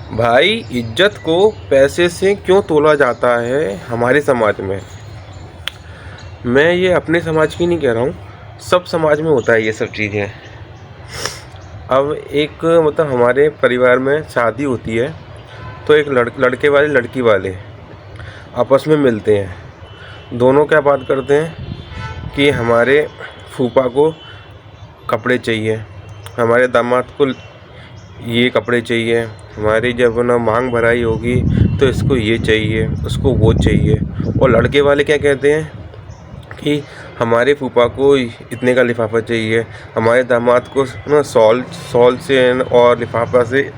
भाई, इज्जत को पैसे से क्यों तोला जाता है हमारे समाज में। मैं ये अपने समाज की नहीं कह रहा हूँ, सब समाज में होता है ये सब चीज़ें। अब एक मतलब हमारे परिवार में शादी होती है तो एक लड़के वाले लड़की वाले आपस में मिलते हैं। दोनों क्या बात करते हैं कि हमारे फूफा को कपड़े चाहिए, हमारे दामाद को ये कपड़े चाहिए, हमारी जब ना मांग भराई होगी तो इसको ये चाहिए, उसको वो चाहिए। और लड़के वाले क्या कहते हैं कि हमारे फूफा को इतने का लिफाफा चाहिए, हमारे दामाद को ना सॉल से और लिफाफा से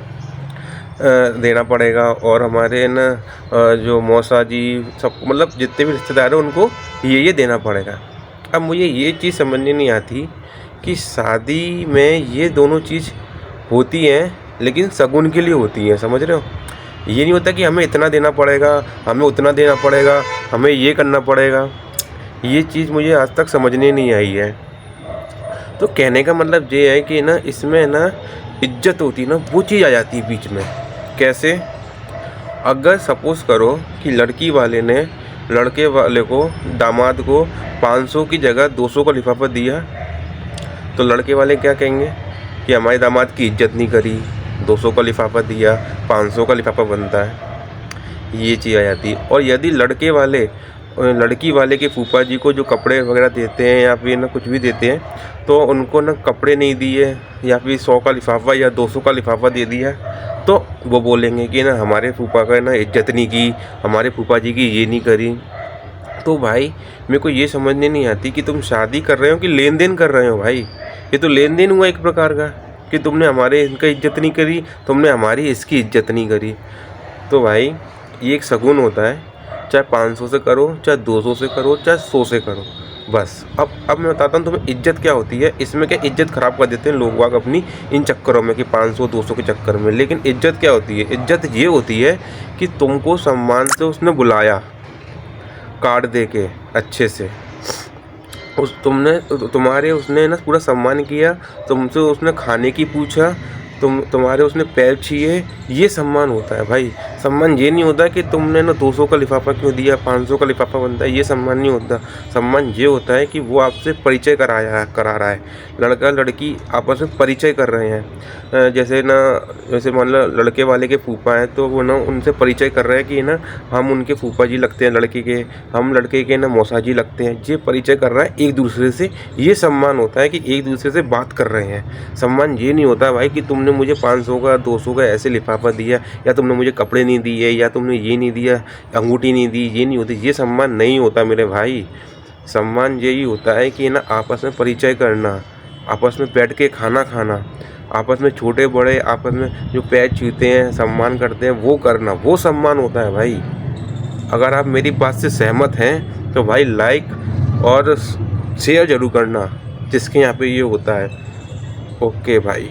देना पड़ेगा, और हमारे ना जो मौसा जी सब मतलब जितने भी रिश्तेदार हैं उनको ये देना पड़ेगा। अब मुझे ये चीज़ समझ नहीं आती कि शादी में ये दोनों चीज़ होती हैं लेकिन शगुन के लिए होती हैं, समझ रहे हो। ये नहीं होता कि हमें इतना देना पड़ेगा, हमें उतना देना पड़ेगा, हमें ये करना पड़ेगा। ये चीज़ मुझे आज तक समझने नहीं आई है। तो कहने का मतलब ये है कि ना इसमें ना इज्जत होती है ना, वो चीज़ आ जाती है बीच में। कैसे? अगर सपोज़ करो कि लड़की वाले ने लड़के वाले को दामाद को 500 की जगह 200 का लिफाफा दिया, तो लड़के वाले क्या कहेंगे कि हमारे दामाद की इज्जत नहीं करी, 200 का लिफाफा दिया, 500 का लिफाफा बनता है। ये चीज़ आ जाती है। और यदि लड़की वाले के फूफा जी को जो कपड़े वगैरह देते हैं या फिर ना कुछ भी देते हैं, तो उनको ना कपड़े नहीं दिए या फिर 100 का लिफाफा या 200 का लिफाफा दे दिया, तो वो बोलेंगे कि ना हमारे फूफा का ना इज्जत नहीं की, हमारे फूफा जी की ये नहीं करी। तो भाई मेरे को ये समझने नहीं आती कि तुम शादी कर रहे हो कि लेन देन कर रहे हो। भाई ये तो लेन देन हुआ एक प्रकार का, कि तुमने हमारे इनका इज्जत नहीं करी, तुमने हमारी इसकी इज्जत नहीं करी। तो भाई ये एक शगुन होता है, चाहे 500 से करो, चाहे 200 से करो, चाहे 100 से करो, बस। अब मैं बताता हूँ तुम्हें इज्जत क्या होती है। इसमें क्या इज्जत ख़राब कर देते हैं लोग वाग अपनी इन चक्करों में कि 500-200 के चक्कर में। लेकिन इज्जत क्या होती है? इज्जत ये होती है कि तुमको सम्मान से उसने बुलाया, कार्ड दे के अच्छे से, तुम्हारे उसने ना पूरा सम्मान किया, तुमसे उसने खाने की पूछा, तुम्हारे उसने पैर छुए, ये सम्मान होता है भाई। सम्मान ये नहीं होता कि तुमने ना 200 का लिफाफा क्यों दिया, 500 का लिफाफा बनता है, ये सम्मान नहीं होता। सम्मान ये होता है कि वो आपसे परिचय करा रहा है, लड़का लड़की आपस में परिचय कर रहे हैं। जैसे मान लो लड़के वाले के फूफा हैं तो वो ना उनसे परिचय कर रहे हैं कि ना हम उनके फूफा जी लगते हैं लड़के के, हम लड़के के ना मौसा जी लगते हैं। ये परिचय कर रहा है एक दूसरे से, ये सम्मान होता है कि एक दूसरे से बात कर रहे हैं। सम्मान ये नहीं होता भाई कि तुमने मुझे 500 का 200 का ऐसे लिफाफा दिया, या तुमने मुझे कपड़े नहीं दिए, या तुमने ये नहीं दिया, अंगूठी नहीं दी, ये नहीं होती। ये सम्मान नहीं होता मेरे भाई। सम्मान यही होता है कि ना आपस में परिचय करना, आपस में बैठ के खाना खाना, आपस में छोटे बड़े आपस में जो पैर छूते हैं, सम्मान करते हैं, वो करना, वो सम्मान होता है भाई। अगर आप मेरी बात से सहमत हैं तो भाई लाइक और शेयर ज़रूर करना, जिसके यहाँ पे ये होता है। ओके भाई।